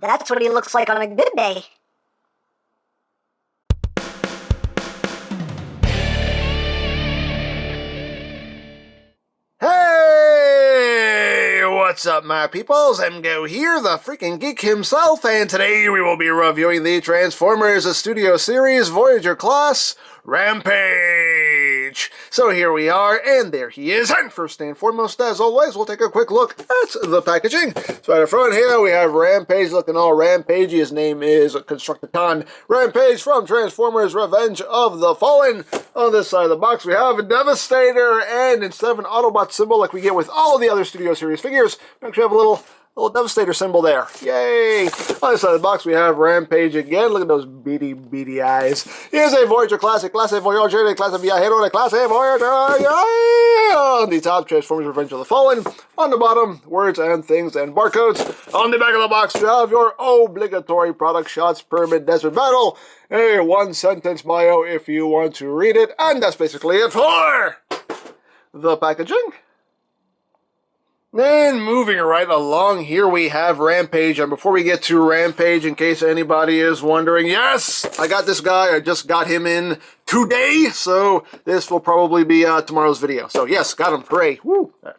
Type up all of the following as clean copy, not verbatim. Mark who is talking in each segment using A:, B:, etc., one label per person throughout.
A: That's what he looks like on a good day.
B: Hey! What's up, my peoples? EmGo here, the freaking geek himself, and today we will be reviewing the Transformers Studio Series Voyager class, Rampage! So here we are, and there he is, and first and foremost, as always, we'll take a quick look at the packaging. So at the front here, we have Rampage looking all rampagey. His name is Constructicon Rampage from Transformers Revenge of the Fallen. On this side of the box, we have a Devastator, and instead of an Autobot symbol like we get with all of the other Studio Series figures, we actually have a little Devastator symbol there. Yay! On this side of the box, we have Rampage again. Look at those beady eyes. Here's a Voyager Classic, Classe Voyager, Classe Viajero, Classe Voyager. Yay! On the top, Transformers Revenge of the Fallen. On the bottom, words and things and barcodes. On the back of the box, you have your obligatory product shots per mid-desert battle. A one-sentence bio if you want to read it. And that's basically it for the packaging. And moving right along, here we have Rampage. And before we get to Rampage, in case anybody is wondering, yes, I got this guy. I just got him in today, so this will probably be tomorrow's video. So yes, got him. Hooray. Woo. All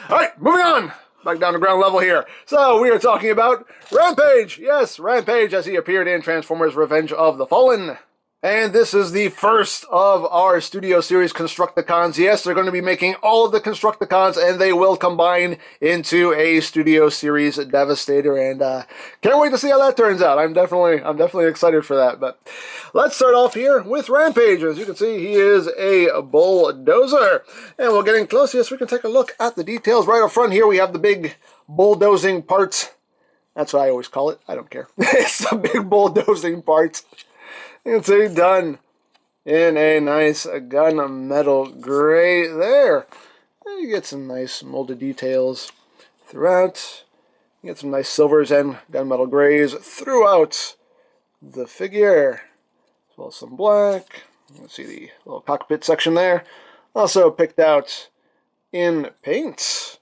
B: right, moving on. Back down to ground level here. So we are talking about Rampage. Yes, Rampage as he appeared in Transformers Revenge of the Fallen. And this is the first of our Studio Series Constructicons. Yes, they're going to be making all of the Constructicons, and they will combine into a Studio Series Devastator. And can't wait to see how that turns out. I'm definitely excited for that. But let's start off here with Rampage. As you can see, he is a bulldozer. And we're getting close here, so we can take a look at the details. Right up front here, we have the big bulldozing parts. That's what I always call it. I don't care. It's the big bulldozing parts. It's done in a nice gunmetal gray there. You get some nice molded details throughout. You get some nice silvers and gunmetal grays throughout the figure, as well as some black. You can see the little cockpit section there. Also picked out in paint.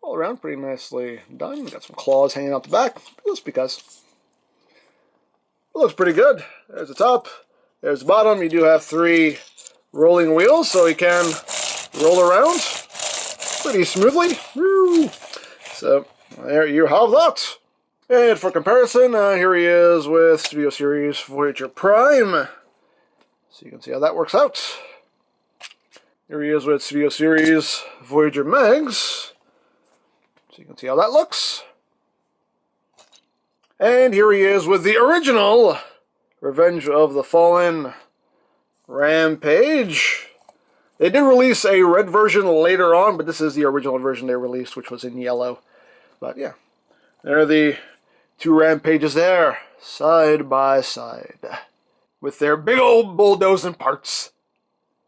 B: All around pretty nicely done. Got some claws hanging out the back, just because. It looks pretty good. There's the top, there's the bottom. You do have 3 rolling wheels, so he can roll around pretty smoothly. Woo. So there you have that. And for comparison, here he is with Studio Series Voyager Prime. So you can see how that works out. Here he is with Studio Series Voyager Megs. So you can see how that looks. And here he is with the original Revenge of the Fallen Rampage. They did release a red version later on, but this is the original version they released, which was in yellow. But yeah, there are the 2 Rampages there, side by side, with their big old bulldozing parts.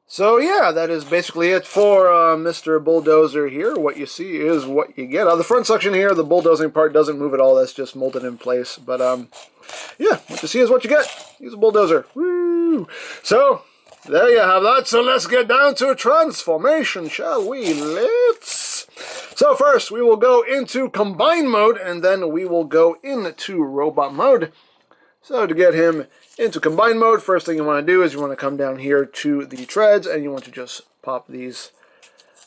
B: So yeah, that is basically it for Mr. Bulldozer here. What you see is what you get. On the front section here, the bulldozing part doesn't move at all. That's just molded in place. But yeah, what you see is what you get. He's a bulldozer. Woo! So there you have that. So let's get down to transformation, shall we? Let's. So first, we will go into combine mode, and then we will go into robot mode. So to get him into combine mode, first thing you want to do is you want to come down here to the treads, and you want to just pop these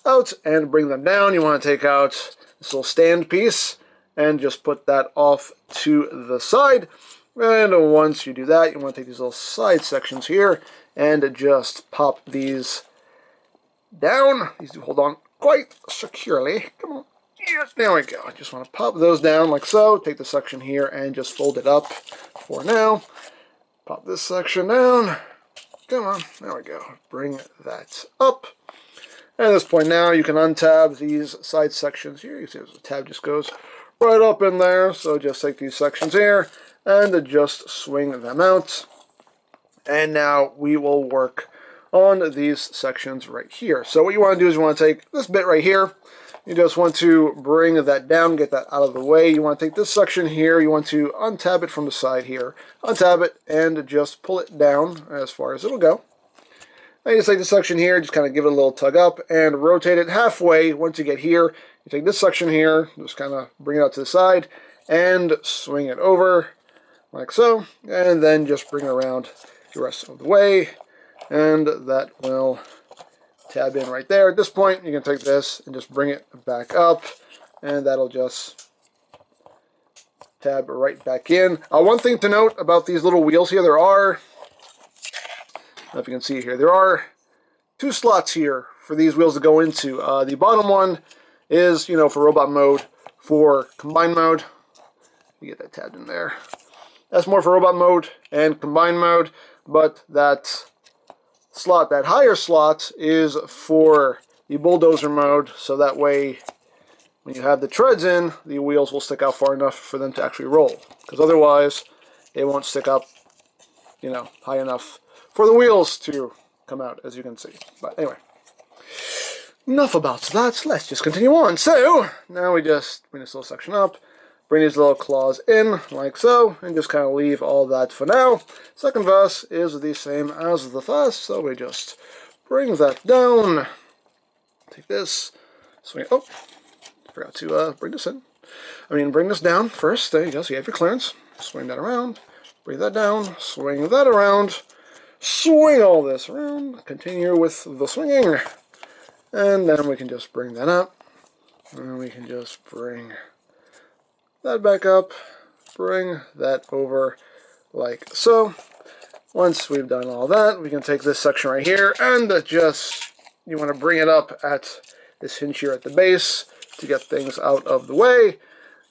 B: out and bring them down. You want to take out this little stand piece and just put that off to the side. And once you do that, you want to take these little side sections here and just pop these down. These do hold on quite securely. Come on. Yes, there we go. I just want to pop those down like so. Take the section here and just fold it up for now. Pop this section down. Come on. There we go. Bring that up. And at this point now, you can untab these side sections here. You see the tab just goes right up in there. So just take these sections here and just swing them out. And now we will work on these sections right here. So what you want to do is you want to take this bit right here. You just want to bring that down, get that out of the way. You want to take this section here, you want to untab it from the side here. Untab it and just pull it down as far as it'll go. And you just take this section here, just kind of give it a little tug up and rotate it halfway. Once you get here, you take this section here, just kind of bring it out to the side and swing it over like so, and then just bring it around the rest of the way, and that will tab in right there. At this point, you can take this and just bring it back up, and that'll just tab right back in. One thing to note about these little wheels here, there are, I don't know if you can see here, there are 2 slots here for these wheels to go into. The bottom one is, you know, for robot mode. For combined mode, you get that tabbed in there. That's more for robot mode and combined mode, but that slot, that higher slot, is for the bulldozer mode, so that way when you have the treads in, the wheels will stick out far enough for them to actually roll, because otherwise they won't stick up, you know, high enough for the wheels to come out, as you can see. But anyway, enough about that. Let's just continue on. So now we just bring this little section up, bring these little claws in like so, and just kind of leave all that for now. Second verse is the same as the first, so we just bring that down. Take this, swing it. Oh, forgot to bring this in. Bring this down first. There you go. So you have your clearance. Swing that around. Bring that down. Swing that around. Swing all this around. Continue with the swinging. And then we can just bring that up. And we can just bring that back up. Bring that over like so. Once we've done all that, we can take this section right here and just, you want to bring it up at this hinge here at the base to get things out of the way.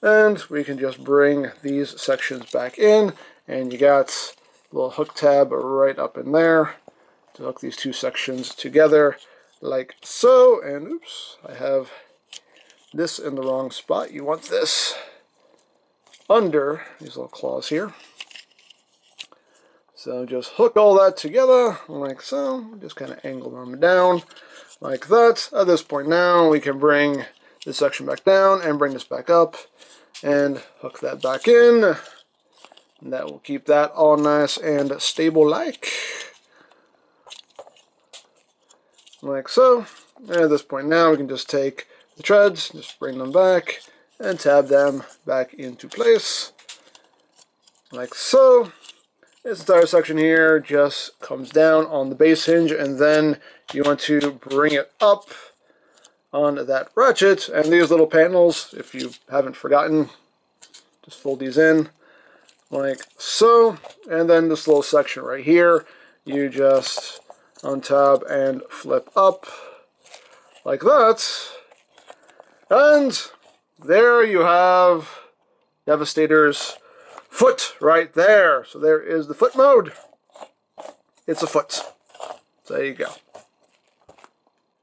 B: And we can just bring these sections back in, and you got a little hook tab right up in there to hook these 2 sections together like so. And oops, I have this in the wrong spot. You want this under these little claws here. So just hook all that together like so. Just kind of angle them down like that. At this point now, we can bring this section back down and bring this back up and hook that back in. And that will keep that all nice and stable like so. And at this point now, we can just take the treads, just bring them back and tab them back into place like so. This entire section here just comes down on the base hinge, and then you want to bring it up on that ratchet. And these little panels, if you haven't forgotten, just fold these in like so. And then this little section right here, you just untab and flip up like that. And there you have Devastator's foot right there. So there is the foot mode. It's a foot. So there you go.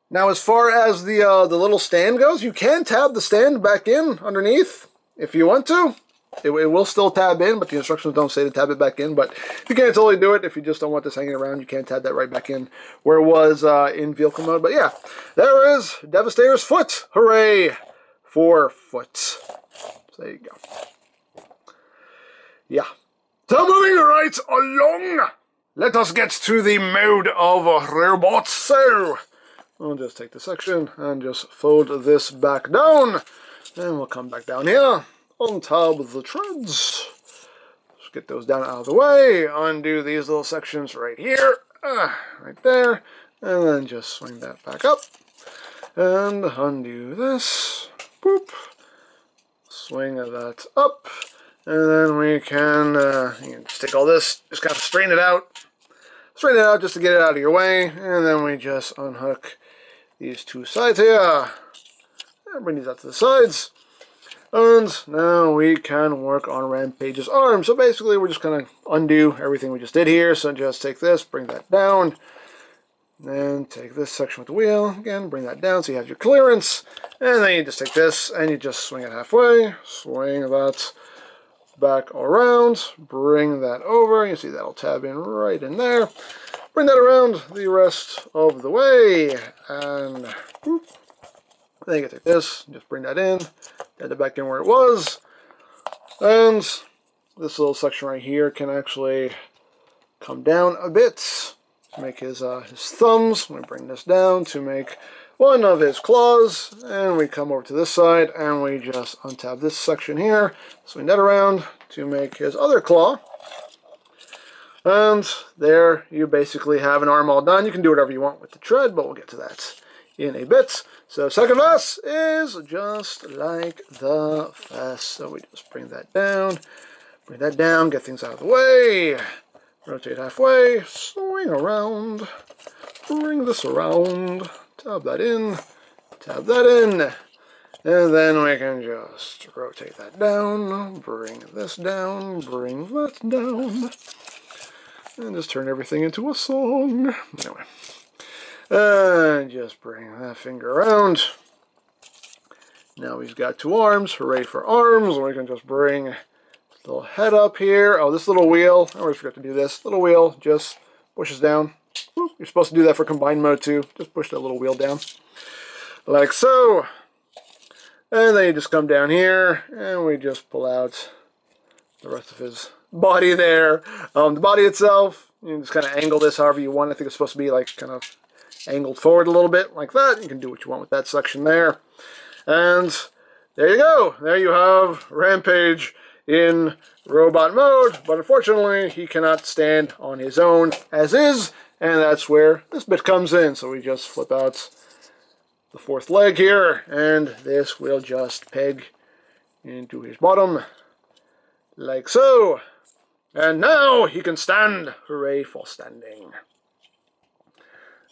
B: Now, as far as the little stand goes, you can tab the stand back in underneath if you want to. It will still tab in, but the instructions don't say to tab it back in. But you can totally do it if you just don't want this hanging around. You can tab that right back in where it was in vehicle mode. But yeah, there is Devastator's foot. Hooray for foot. So there you go. Yeah. So moving right along, let us get to the mode of robots. So I'll just take the section and just fold this back down. And we'll come back down here on top of the treads. Just get those down out of the way. Undo these little sections right here. Right there. And then just swing that back up. And undo this. Boop. Swing that up. And then we can, you can just take all this, just kind of straighten it out. Straighten it out just to get it out of your way. And then we just unhook these 2 sides here. And bring these out to the sides. And now we can work on Rampage's arm. So basically we're just going to undo everything we just did here. So just take this, bring that down. And take this section with the wheel. Again, bring that down so you have your clearance. And then you just take this and you just swing it halfway. Swing that back around, bring that over. You see that'll tab in right in there. Bring that around the rest of the way, and whoop. Then you can take this, just bring that in, add it back in where it was, and this little section right here can actually come down a bit. make his thumbs. We bring this down to make one of his claws, and we come over to this side and we just untap this section here, swing that around to make his other claw. And there you basically have an arm all done. You can do whatever you want with the tread, but we'll get to that in a bit. So second vest is just like the vest. So we just bring that down, get things out of the way, rotate halfway, swing around, bring this around, tab that in, and then we can just rotate that down, bring this down, bring that down, and just turn everything into a song. Anyway, and just bring that finger around. Now he's got two arms. Hooray for arms. We can just bring this little head up here. Oh, this little wheel. I always forgot to do this. Little wheel just pushes down. You're supposed to do that for combined mode too. Just push that little wheel down. Like so. And then you just come down here and we just pull out the rest of his body there. The body itself, you can just kind of angle this however you want. I think it's supposed to be like kind of angled forward a little bit like that. You can do what you want with that section there. And there you go. There you have Rampage in robot mode. But unfortunately, he cannot stand on his own as is. And that's where this bit comes in. So we just flip out the fourth leg here. And this will just peg into his bottom. Like so. And now he can stand. Hooray for standing.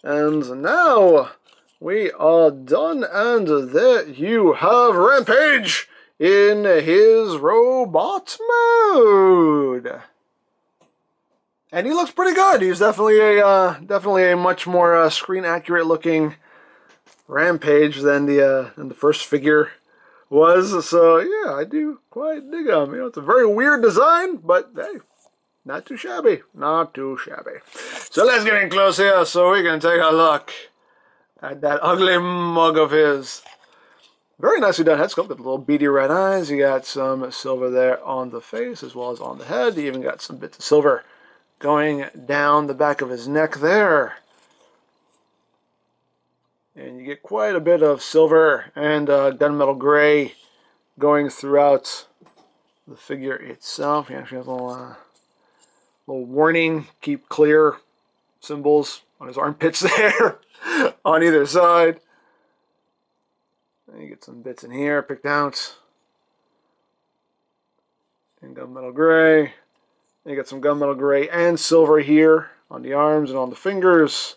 B: And now we are done, and there you have Rampage in his robot mode. And he looks pretty good. He's definitely a much more screen accurate looking Rampage than the first figure was. So yeah, I do quite dig him. You know, it's a very weird design, but hey, not too shabby. Not too shabby. So let's get in close here so we can take a look at that ugly mug of his. Very nicely done head sculpt with little beady red eyes. You got some silver there on the face as well as on the head. You even got some bits of silver going down the back of his neck there. And you get quite a bit of silver and gunmetal gray going throughout the figure itself. You actually have a little warning, keep clear symbols on his armpits there on either side. And you get some bits in here picked out in gunmetal gray. And you get some gunmetal gray and silver here on the arms and on the fingers.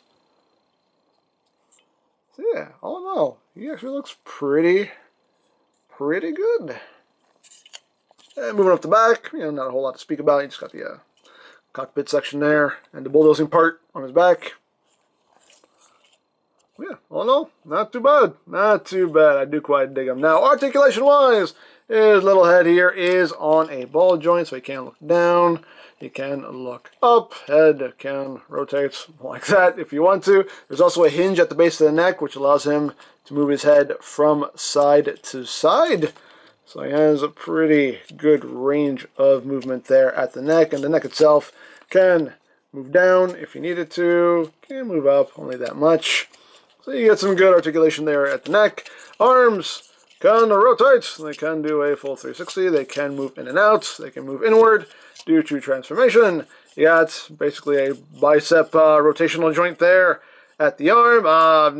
B: So yeah, all in all, he actually looks pretty good. And moving up the back, you know, not a whole lot to speak about. You just got the cockpit section there and the bulldozing part on his back. Yeah, all in all, not too bad. Not too bad. I do quite dig him. Now, articulation-wise, his little head here is on a ball joint, so he can look down. He can look up. Head can rotate like that if you want to. There's also a hinge at the base of the neck, which allows him to move his head from side to side. So he has a pretty good range of movement there at the neck. And the neck itself can move down if you need it to. Can move up, only that much. So you get some good articulation there at the neck. Arms can rotate. They can do a full 360. They can move in and out. They can move inward due to transformation. You got basically a bicep rotational joint there at the arm.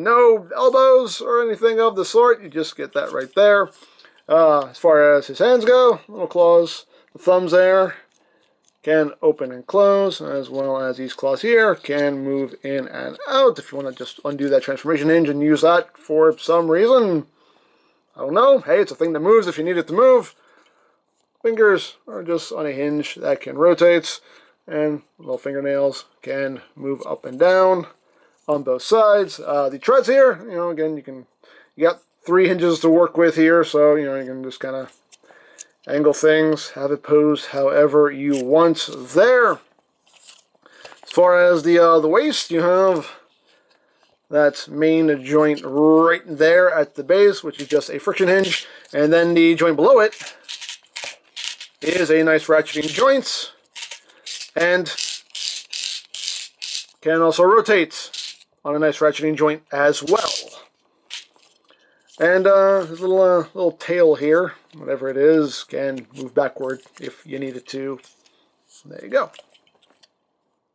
B: No elbows or anything of the sort. You just get that right there. As far as his hands go, little claws, the thumbs there can open and close, as well as these claws here can move in and out. If you want to just undo that transformation hinge and use that for some reason, I don't know. Hey, it's a thing that moves if you need it to move. Fingers are just on a hinge that can rotate, and little fingernails can move up and down on both sides. The treads here, you know, again, you got 3 hinges to work with here, so you know you can just kind of angle things, have it pose however you want there. As far as the waist, you have that main joint right there at the base, which is just a friction hinge, and then the joint below it is a nice ratcheting joint, and Can also rotate on a nice ratcheting joint as well. And his little tail here, whatever it is, can move backward if you need it to. There you go.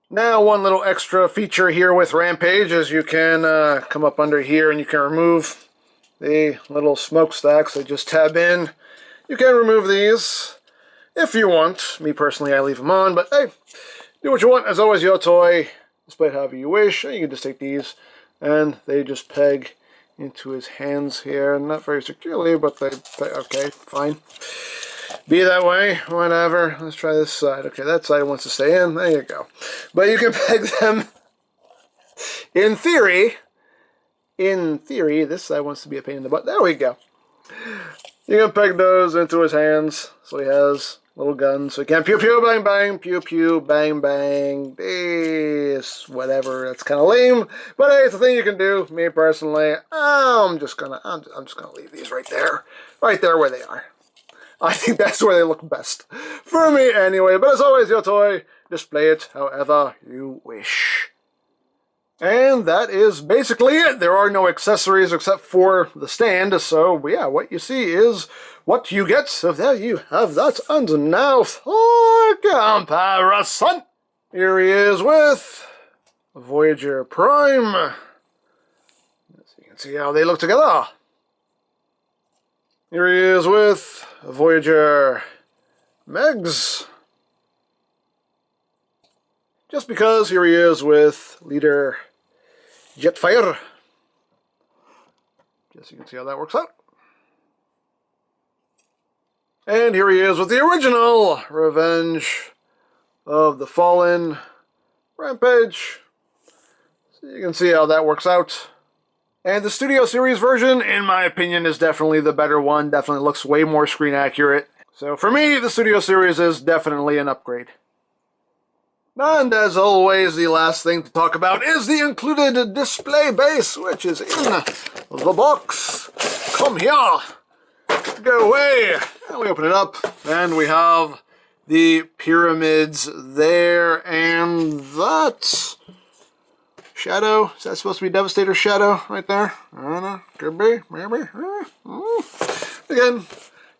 B: Now, one little extra feature here with Rampage is you can come up under here and you can remove the little smokestacks. They just tab in. You can remove these if you want. Me personally, I leave them on, but hey, do what you want. As always, your toy. Display it however you wish. You can just take these and they just peg into his hands here. Not very securely, but they peg. Okay, fine. Be that way, whatever. Let's try this side. Okay, that side wants to stay in. There you go. But you can peg them, in theory, this side wants to be a pain in the butt. There we go. You can peg those into his hands, so he has little guns. So he can pew pew bang bang, pew pew bang bang, this, whatever. That's kind of lame, but hey, it's a thing you can do. Me personally, I'm just gonna leave these right there where they are. I think that's where they look best. For me, anyway. But as always, your toy. Display it however you wish. And that is basically it. There are no accessories except for the stand. So, yeah, what you see is what you get. So there you have that. And now for comparison. Here he is with Voyager Prime. So you can see how they look together. Here he is with Voyager EmGo's. Just because here he is with Leader Jetfire. Just so you can see how that works out. And here he is with the original Revenge of the Fallen Rampage. So you can see how that works out. And the Studio Series version, in my opinion, is definitely the better one. Definitely looks way more screen accurate. So for me, the Studio Series is definitely an upgrade. And as always, the last thing to talk about is the included display base, which is in the box. Come here. Go away. And we open it up, and we have the pyramids there, and that... Shadow? Is that supposed to be Devastator's shadow right there? I don't know. Could be. Maybe. Again,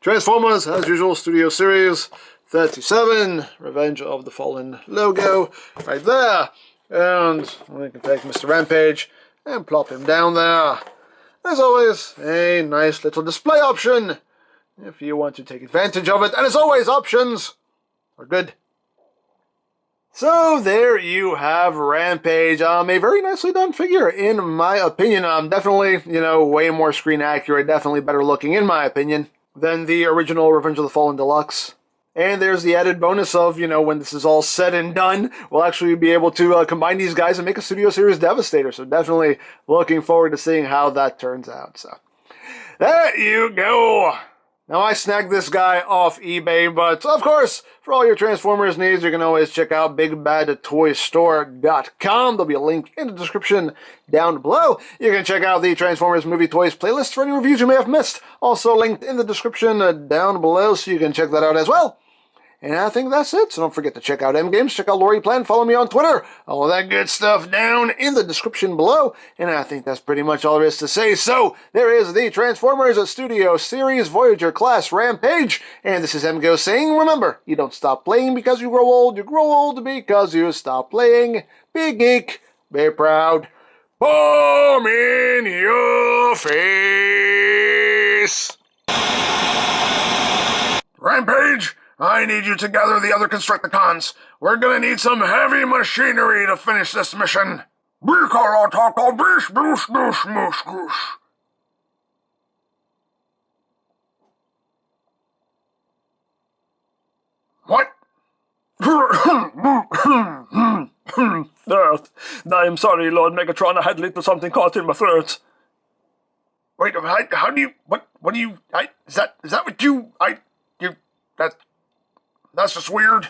B: Transformers, as usual, Studio Series 37. Revenge of the Fallen logo right there. And we can take Mr. Rampage and plop him down there. As always, a nice little display option if you want to take advantage of it. And as always, options are good. So there you have Rampage. A very nicely done figure, in my opinion. Definitely, way more screen accurate, definitely better looking, in my opinion, than the original Revenge of the Fallen Deluxe. And there's the added bonus of, when this is all said and done, we'll actually be able to combine these guys and make a Studio Series Devastator. So definitely looking forward to seeing how that turns out. So there you go. Now, I snagged this guy off eBay, but of course, for all your Transformers needs, you can always check out BigBadToyStore.com. There'll be a link in the description down below. You can check out the Transformers Movie Toys playlist for any reviews you may have missed. Also linked in the description down below, so you can check that out as well. And I think that's it. So don't forget to check out EmGames, check out Lori Plan, follow me on Twitter. All of that good stuff down in the description below. And I think that's pretty much all there is to say. So there is the Transformers Studio Series Voyager Class Rampage. And this is EmGo's saying, remember, you don't stop playing because you grow old because you stop playing. Be geek, be proud. Bomb in your face. Rampage! I need you to gather the other Constructicons. We're gonna need some heavy machinery to finish this mission. What?
C: I am sorry, Lord Megatron. I had a little something caught in my throat.
B: Wait, how do you, what do you, is that what you, that's just weird.